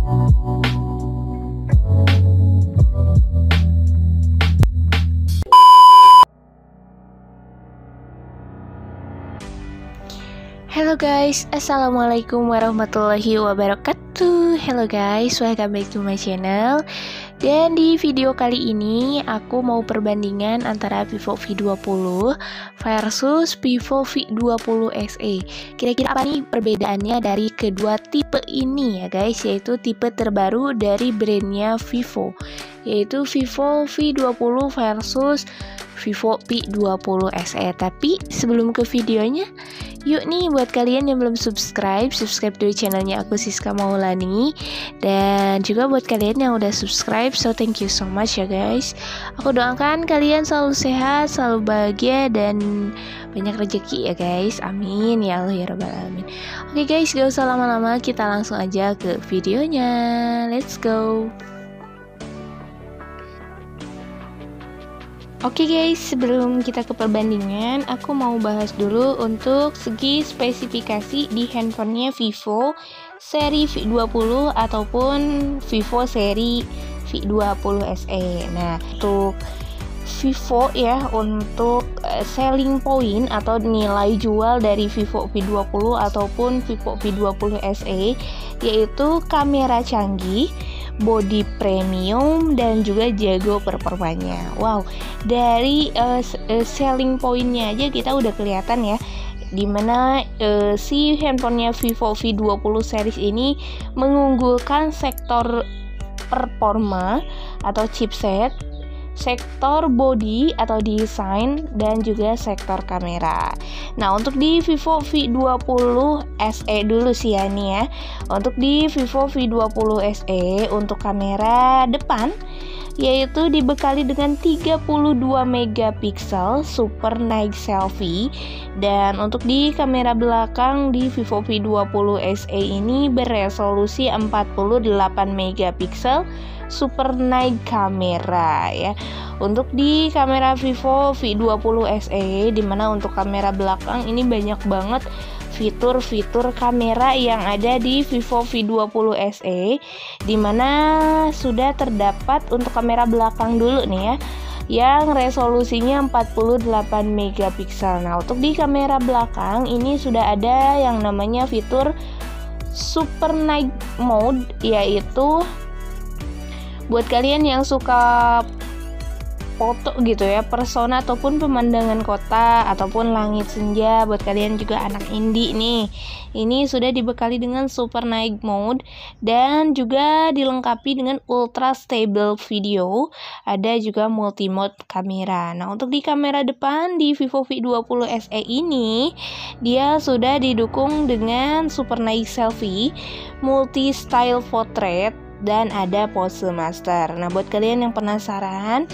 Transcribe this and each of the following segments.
Halo guys, assalamualaikum warahmatullahi wabarakatuh. Hello guys, welcome back to my channel. Dan di video kali ini aku mau perbandingan antara Vivo V20 versus Vivo V20 SE. Kira-kira apa nih perbedaannya dari kedua tipe ini ya guys, yaitu tipe terbaru dari brandnya Vivo, yaitu Vivo V20 versus Vivo V20 SE. Tapi sebelum ke videonya, yuk nih buat kalian yang belum subscribe dulu channelnya aku, Siska Maulani. Dan juga buat kalian yang udah subscribe, so thank you so much ya guys. Aku doakan kalian selalu sehat, selalu bahagia, dan banyak rezeki ya guys. Amin ya Allah ya rabbal alamin. Oke guys, gak usah lama-lama, kita langsung aja ke videonya. Let's go. Oke guys, sebelum kita ke perbandingan, aku mau bahas dulu untuk segi spesifikasi di handphonenya Vivo seri V20 ataupun Vivo seri V20 SE. Nah, untuk Vivo ya, untuk selling point atau nilai jual dari Vivo V20 ataupun Vivo V20 SE, yaitu kamera canggih, body premium, dan juga jago performanya. Wow, dari selling pointnya aja kita udah kelihatan ya, dimana si handphonenya Vivo V20 series ini mengunggulkan sektor performa atau chipset, sektor body atau desain, dan juga sektor kamera. Nah, untuk di Vivo V20 SE dulu sih ya nih ya. Untuk di Vivo V20 SE untuk kamera depan yaitu dibekali dengan 32 megapiksel super night selfie, dan untuk di kamera belakang di Vivo V20 SE ini beresolusi 48 megapiksel super night kamera ya. Untuk di kamera Vivo V20 SE, dimana untuk kamera belakang ini banyak banget fitur-fitur kamera yang ada di Vivo V20 SE, dimana sudah terdapat untuk kamera belakang dulu nih ya, yang resolusinya 48 megapiksel. Nah, untuk di kamera belakang ini sudah ada yang namanya fitur Super Night Mode, yaitu buat kalian yang suka foto gitu ya, persona ataupun pemandangan kota ataupun langit senja, buat kalian juga anak indie nih, ini sudah dibekali dengan Super Night Mode dan juga dilengkapi dengan Ultra Stable Video, ada juga multi mode kamera. Nah, untuk di kamera depan di Vivo V20 SE ini dia sudah didukung dengan Super Night Selfie, Multi Style Portrait, dan ada pose master. Nah, buat kalian yang penasaran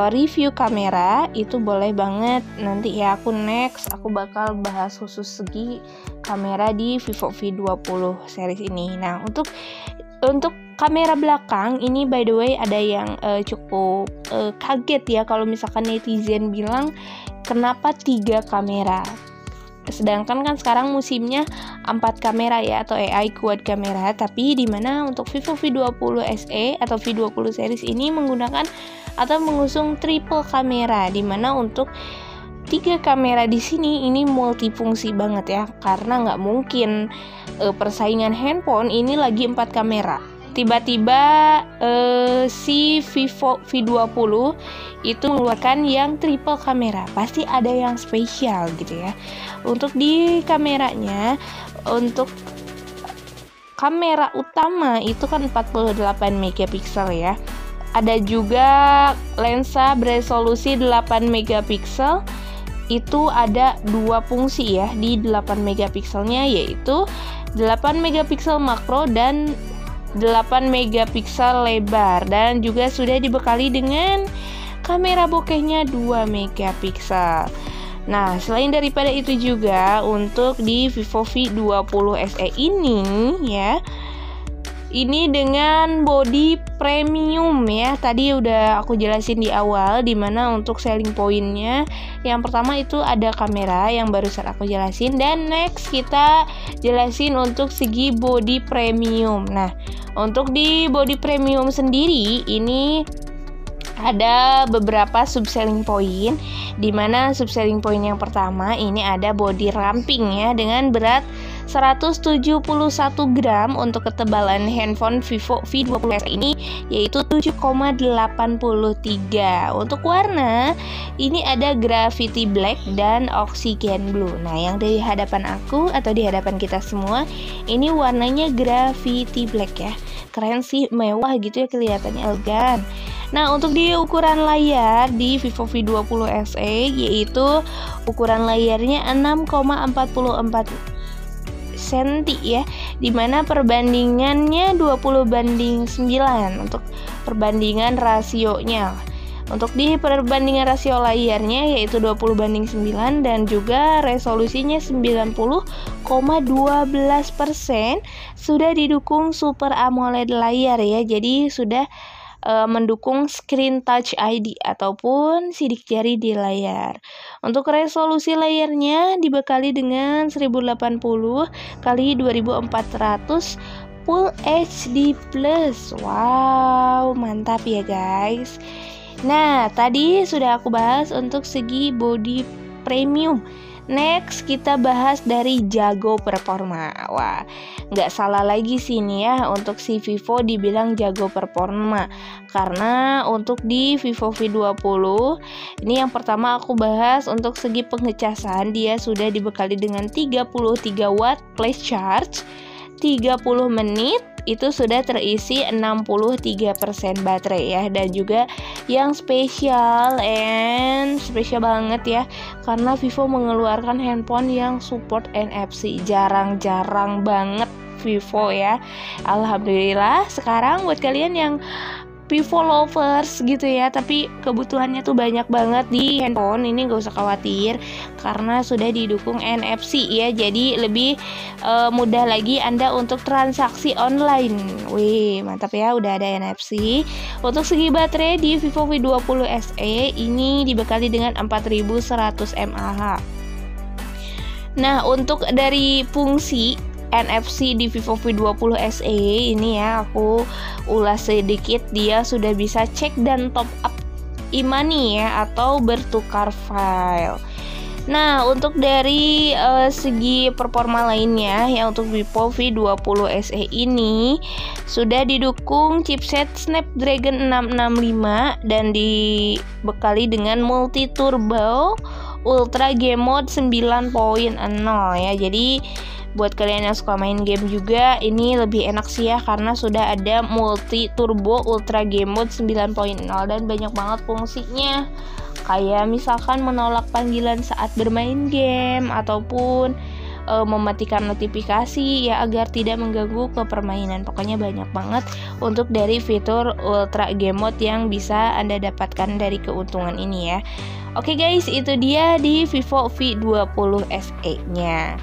review kamera itu boleh banget, nanti ya aku bakal bahas khusus segi kamera di Vivo V20 series ini. Nah, untuk kamera belakang ini by the way ada yang cukup kaget ya kalau misalkan netizen bilang kenapa 3 kamera, sedangkan kan sekarang musimnya 4 kamera ya, atau AI quad kamera. Tapi dimana untuk Vivo V20 SE atau V20 series ini menggunakan atau mengusung triple kamera, dimana untuk 3 kamera di sini ini multifungsi banget ya, karena nggak mungkin persaingan handphone ini lagi 4 kamera tiba-tiba si Vivo V20 itu mengeluarkan yang triple kamera, pasti ada yang spesial gitu ya. Untuk di kameranya, untuk kamera utama itu kan 48 megapiksel ya. Ada juga lensa beresolusi 8 megapiksel. Itu ada 2 fungsi ya di 8 megapikselnya, yaitu 8 megapiksel makro dan 8 megapiksel lebar, dan juga sudah dibekali dengan kamera bokehnya 2 megapiksel. Nah, selain daripada itu juga untuk di Vivo V20 SE ini ya, Ini dengan body premium ya. Tadi udah aku jelasin di awal dimana untuk selling pointnya. Yang pertama itu ada kamera yang barusan aku jelasin. Dan next kita jelasin untuk segi body premium. Nah, untuk di body premium sendiri ini ada beberapa subselling point, dimana subselling point yang pertama ini ada body ramping ya dengan berat 171 gram untuk ketebalan handphone Vivo V20 ini yaitu 7,83. Untuk warna ini ada graphite black dan oxygen blue. Nah, yang di hadapan aku atau di hadapan kita semua ini warnanya graphite black ya. Keren sih, mewah gitu ya, kelihatannya elegan. Nah, untuk di ukuran layar di Vivo V20 SE yaitu ukuran layarnya 6,44 cm ya, dimana perbandingannya 20:9 untuk perbandingan rasionya. Untuk di perbandingan rasio layarnya yaitu 20:9 dan juga resolusinya 90,12%, sudah didukung Super AMOLED layar ya. Jadi sudah mendukung screen touch ID ataupun sidik jari di layar. Untuk resolusi layarnya dibekali dengan 1080 x 2400 Full HD Plus. Wow, mantap ya guys. Nah, tadi sudah aku bahas untuk segi body premium. Next kita bahas dari jago performa. Wah, nggak salah lagi sih ini ya untuk si Vivo dibilang jago performa. Karena untuk di Vivo V20 ini yang pertama aku bahas untuk segi pengecasan, dia sudah dibekali dengan 33 watt flash charge, 30 menit itu sudah terisi 63% baterai ya. Dan juga yang spesial banget ya, karena Vivo mengeluarkan handphone yang support NFC. Jarang-jarang banget Vivo ya. Alhamdulillah sekarang buat kalian yang Vivo lovers gitu ya, tapi kebutuhannya tuh banyak banget di handphone ini, gak usah khawatir karena sudah didukung NFC ya. Jadi lebih mudah lagi Anda untuk transaksi online. Wih, mantap ya, udah ada NFC. Untuk segi baterai di Vivo V20 SE ini dibekali dengan 4100 mAh. Nah, untuk dari fungsi NFC di Vivo V20 SE ini ya, aku ulas sedikit. Dia sudah bisa cek dan top up e-money ya, atau bertukar file. Nah, untuk dari segi performa lainnya ya, untuk Vivo V20 SE ini sudah didukung chipset Snapdragon 665 dan dibekali dengan multi turbo Ultra Game Mode 9.0 ya. Jadi buat kalian yang suka main game juga ini lebih enak sih ya, karena sudah ada multi turbo Ultra Game Mode 9.0 dan banyak banget fungsinya. Kayak misalkan menolak panggilan saat bermain game ataupun mematikan notifikasi ya agar tidak mengganggu ke permainan. Pokoknya banyak banget untuk dari fitur Ultra Game Mode yang bisa Anda dapatkan dari keuntungan ini ya. Oke guys, itu dia di Vivo V20 SE nya.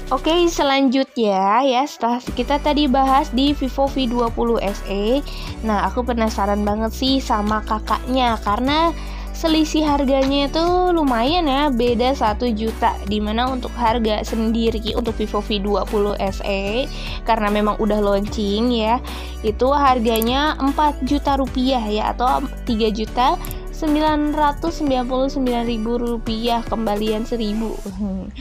Oke, selanjutnya ya, setelah kita tadi bahas di Vivo V20 SE, nah aku penasaran banget sih sama kakaknya karena selisih harganya itu lumayan ya, beda 1 juta. Dimana untuk harga sendiri untuk Vivo V20 SE karena memang udah launching ya, itu harganya 4 juta rupiah ya, atau 3.999.000 rupiah kembalian 1.000.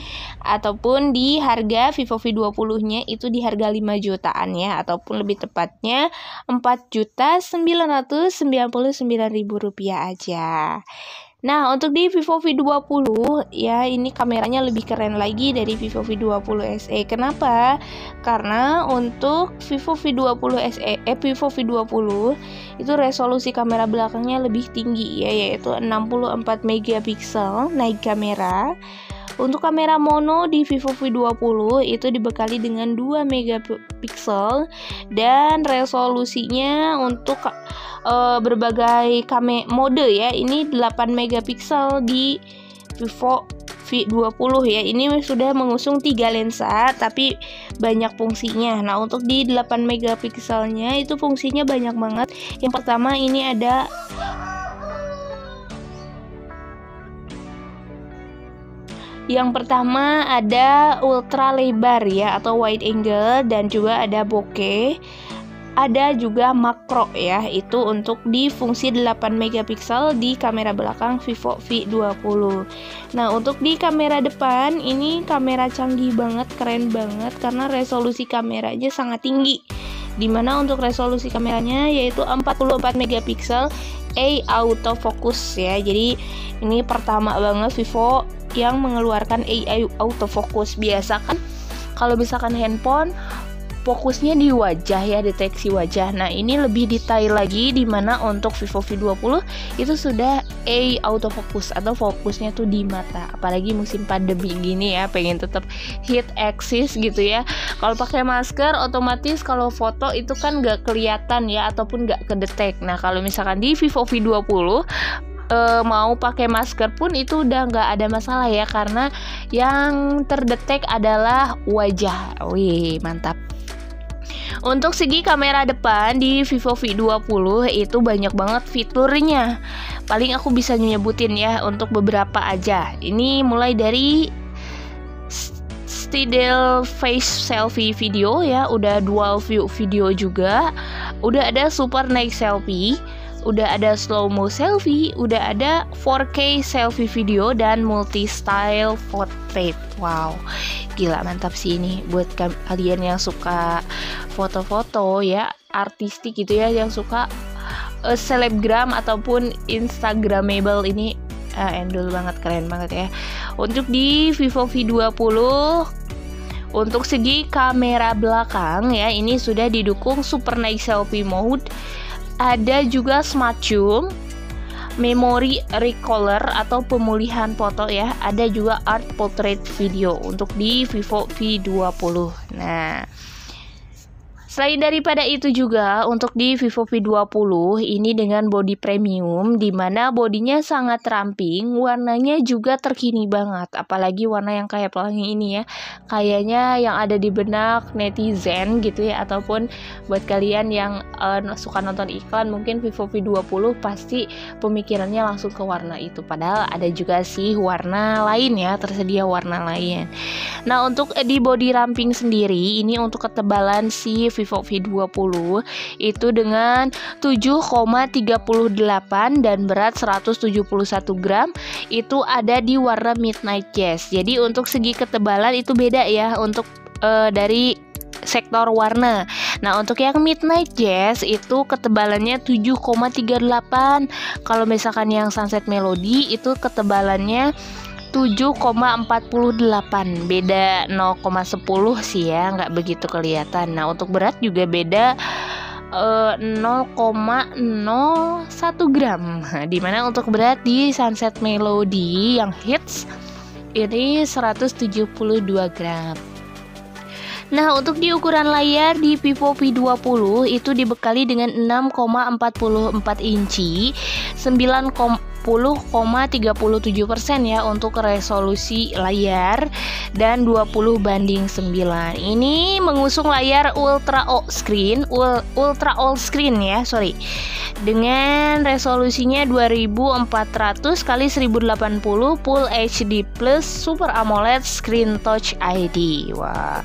Ataupun di harga Vivo V20 nya itu di harga 5 jutaan ya, ataupun lebih tepatnya 4.999.000 rupiah aja. Nah, untuk di Vivo V20 ya, ini kameranya lebih keren lagi dari Vivo V20 SE. Kenapa? Karena untuk Vivo V20 SE, Vivo V20 itu resolusi kamera belakangnya lebih tinggi ya, yaitu 64 megapiksel naik kamera. Untuk kamera mono di Vivo V20 itu dibekali dengan 2 megapiksel dan resolusinya untuk berbagai mode ya, ini 8 megapiksel di Vivo V20 ya. Ini sudah mengusung 3 lensa tapi banyak fungsinya. Nah, untuk di 8 megapikselnya itu fungsinya banyak banget. Yang pertama ini ada ultra lebar ya atau wide angle, dan juga ada bokeh. Ada juga makro ya, itu untuk di fungsi 8 megapiksel di kamera belakang Vivo V20. Nah, untuk di kamera depan ini kamera canggih banget, keren banget karena resolusi kameranya sangat tinggi. Dimana untuk resolusi kameranya yaitu 44 megapiksel autofocus ya. Jadi ini pertama banget Vivo yang mengeluarkan AI autofocus. Biasa kan kalau misalkan handphone fokusnya di wajah ya, deteksi wajah. Nah, ini lebih detail lagi, dimana untuk Vivo V20 itu sudah autofocus atau fokusnya tuh di mata. Apalagi musim pandemi gini ya, pengen tetap hit axis gitu ya. Kalau pakai masker otomatis kalau foto itu kan nggak kelihatan ya, ataupun nggak kedetek. Nah, kalau misalkan di Vivo V20 mau pakai masker pun itu udah nggak ada masalah ya, karena yang terdetek adalah wajah. Wih, mantap. Untuk segi kamera depan di Vivo V20 itu banyak banget fiturnya. Paling aku bisa nyebutin ya untuk beberapa aja. Ini mulai dari still face selfie video ya, udah dual view video juga, udah ada super night selfie, udah ada slow mo selfie, udah ada 4K selfie video, dan multi style portrait. Wow, gila mantap sih ini buat kalian yang suka foto-foto ya, artistik gitu ya, yang suka selebgram ataupun instagramable, ini endul banget, keren banget ya. Untuk di Vivo V20 untuk segi kamera belakang ya, ini sudah didukung super night selfie mode. Ada juga smart zoom, memory recaller atau pemulihan foto ya. Ada juga art portrait video untuk di Vivo V20. Nah, selain daripada itu juga untuk di Vivo V20 ini dengan body premium, dimana bodinya sangat ramping, warnanya juga terkini banget, apalagi warna yang kayak pelangi ini ya, kayaknya yang ada di benak netizen gitu ya, ataupun buat kalian yang suka nonton iklan, mungkin Vivo V20 pasti pemikirannya langsung ke warna itu, padahal ada juga sih warna lain ya, tersedia warna lain. Nah, untuk di body ramping sendiri ini untuk ketebalan si Vivo V20 itu dengan 7,38 dan berat 171 gram, itu ada di warna Midnight Jazz. Jadi untuk segi ketebalan itu beda ya untuk dari sektor warna. Nah, untuk yang Midnight Jazz itu ketebalannya 7,38. Kalau misalkan yang Sunset Melody itu ketebalannya 7,48, beda 0,10 sih ya, nggak begitu kelihatan. Nah, untuk berat juga beda 0,01 gram, dimana untuk berat di Sunset Melody yang hits ini 172 gram. Nah, untuk di ukuran layar di Vivo V20 itu dibekali dengan 6,44 inci, 10,37% ya untuk resolusi layar, dan 20:9. Ini mengusung layar ultra all screen ya, dengan resolusinya 2400 x 1080 Full HD Plus Super AMOLED Screen Touch ID. Wah.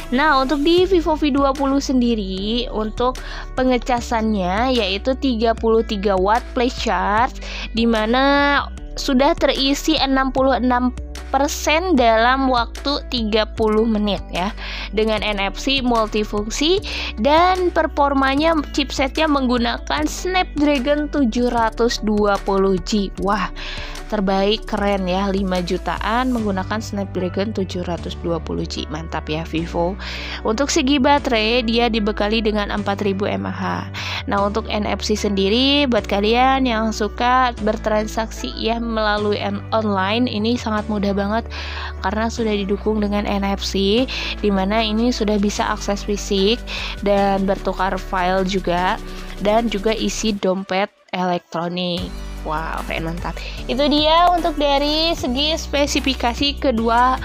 Nah, untuk di Vivo V20 sendiri untuk pengecasannya yaitu 33 watt flash charge, di mana sudah terisi 66% dalam waktu 30 menit ya, dengan NFC multifungsi, dan performanya chipsetnya menggunakan Snapdragon 720G. Wah, terbaik, keren ya, 5 jutaan menggunakan Snapdragon 720G. Mantap ya Vivo. Untuk segi baterai dia dibekali dengan 4000 mAh. Nah, untuk NFC sendiri buat kalian yang suka bertransaksi ya melalui online, ini sangat mudah banget karena sudah didukung dengan NFC, dimana ini sudah bisa akses fisik dan bertukar file juga, dan juga isi dompet elektronik. Wow, keren, mantap. Itu dia untuk dari segi spesifikasi kedua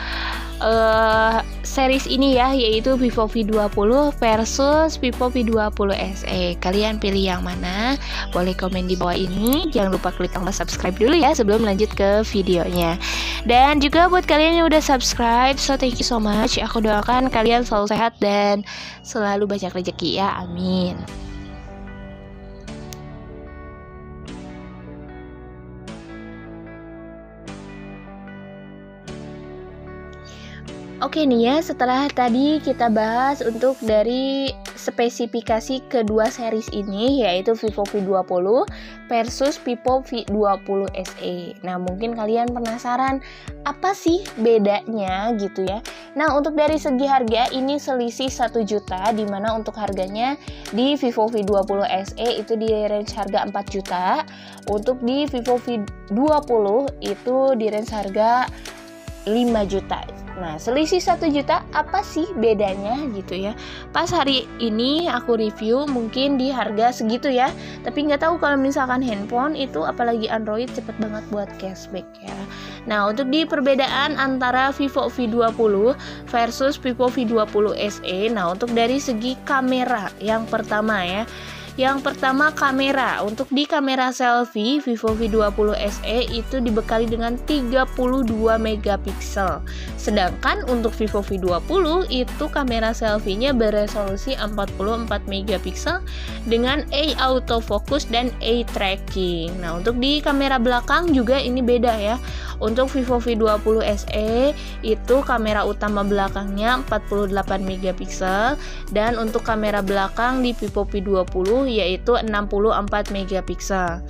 series ini ya, yaitu Vivo V20 versus Vivo V20 SE. Kalian pilih yang mana? Boleh komen di bawah ini. Jangan lupa klik tombol subscribe dulu ya sebelum lanjut ke videonya. Dan juga buat kalian yang udah subscribe, so thank you so much. Aku doakan kalian selalu sehat dan selalu banyak rezeki ya, amin. Oke nih ya, setelah tadi kita bahas untuk dari spesifikasi kedua series ini, yaitu Vivo V20 versus Vivo V20 SE. Nah, mungkin kalian penasaran apa sih bedanya gitu ya. Nah, untuk dari segi harga ini selisih 1 juta, dimana untuk harganya di Vivo V20 SE itu di range harga 4 juta. Untuk di Vivo V20 itu di range harga 5 juta. Nah, selisih 1 juta apa sih bedanya gitu ya. Pas hari ini aku review mungkin di harga segitu ya. Tapi nggak tahu kalau misalkan handphone itu apalagi Android cepet banget buat cashback ya. Nah, untuk di perbedaan antara Vivo V20 versus Vivo V20 SE. Nah, untuk dari segi kamera yang pertama ya. Yang pertama kamera. Untuk di kamera selfie Vivo V20 SE itu dibekali dengan 32 megapiksel. Sedangkan untuk Vivo V20 itu kamera selfie-nya beresolusi 44 megapiksel dengan eye autofocus dan eye tracking. Nah, untuk di kamera belakang juga ini beda ya. Untuk Vivo V20 SE itu kamera utama belakangnya 48 megapiksel dan untuk kamera belakang di Vivo V20 yaitu 64 megapiksel.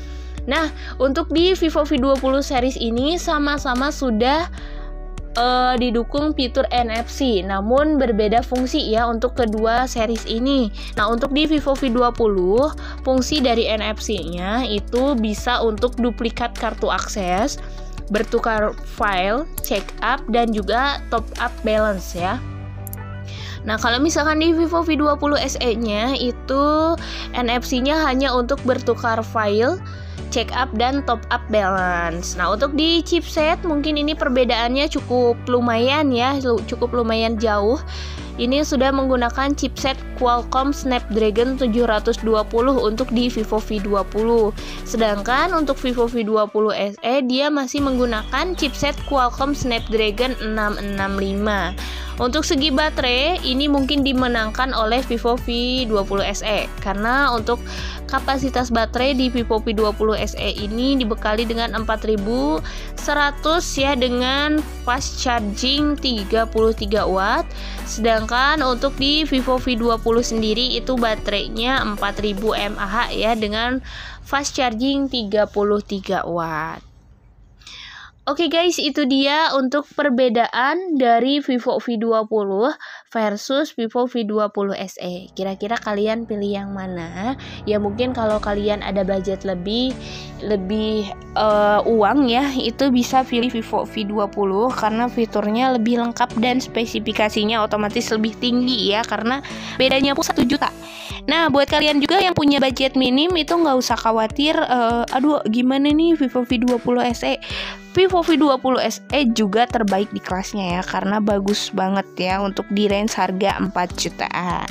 Nah, untuk di Vivo V20 series ini sama-sama sudah didukung fitur NFC, namun berbeda fungsi ya untuk kedua series ini. Nah, untuk di Vivo V20 fungsi dari NFC-nya itu bisa untuk duplikat kartu akses, bertukar file, check up, dan juga top up balance ya. Nah, kalau misalkan di Vivo V20 SE-nya itu NFC-nya hanya untuk bertukar file, check up, dan top up balance. Nah, untuk di chipset mungkin ini perbedaannya cukup lumayan ya, cukup lumayan jauh. Ini sudah menggunakan chipset Qualcomm Snapdragon 720 untuk di Vivo V20. Sedangkan untuk Vivo V20 SE dia masih menggunakan chipset Qualcomm Snapdragon 665. Untuk segi baterai ini mungkin dimenangkan oleh Vivo V20 SE karena untuk kapasitas baterai di Vivo V20 SE ini dibekali dengan 4100 ya dengan fast charging 33 watt. Sedangkan untuk di Vivo V20 sendiri itu baterainya 4000 mAh ya dengan fast charging 33 watt. Oke guys, itu dia untuk perbedaan dari Vivo V20 versus Vivo V20 SE. Kira-kira kalian pilih yang mana? Ya mungkin kalau kalian ada budget lebih uang ya, itu bisa pilih Vivo V20 karena fiturnya lebih lengkap dan spesifikasinya otomatis lebih tinggi ya, karena bedanya pun 1 juta. Nah, buat kalian juga yang punya budget minim itu nggak usah khawatir, aduh gimana nih Vivo V20 SE. Vivo V20 SE juga terbaik di kelasnya ya, karena bagus banget ya untuk di range harga 4 jutaan.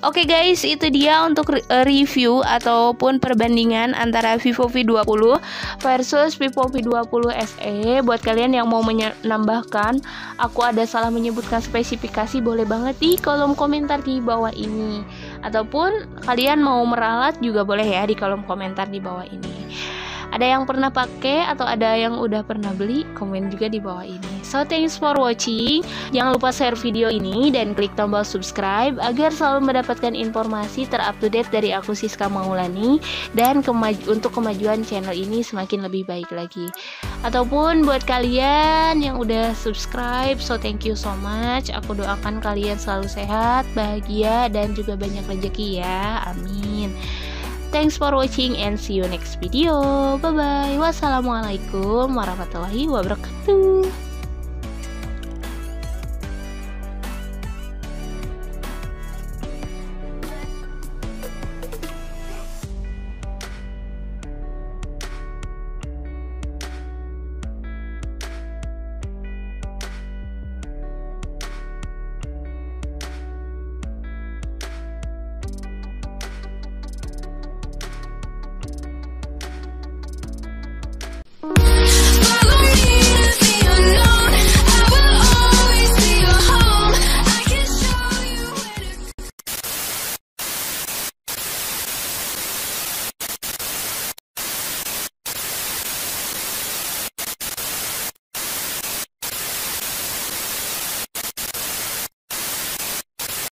Oke guys, itu dia untuk review ataupun perbandingan antara Vivo V20 versus Vivo V20 SE. Buat kalian yang mau menambahkan, aku ada salah menyebutkan spesifikasi, boleh banget di kolom komentar di bawah ini. Ataupun kalian mau meralat juga boleh ya di kolom komentar di bawah ini. Ada yang pernah pakai atau ada yang udah pernah beli, komen juga di bawah ini. So thanks for watching. Jangan lupa share video ini dan klik tombol subscribe agar selalu mendapatkan informasi terupdate dari aku, Siska Maulani, dan untuk kemajuan channel ini semakin lebih baik lagi. Ataupun buat kalian yang udah subscribe, so thank you so much. Aku doakan kalian selalu sehat, bahagia, dan juga banyak rezeki ya. Amin. Thanks for watching and see you next video. Bye bye. Wassalamualaikum warahmatullahi wabarakatuh.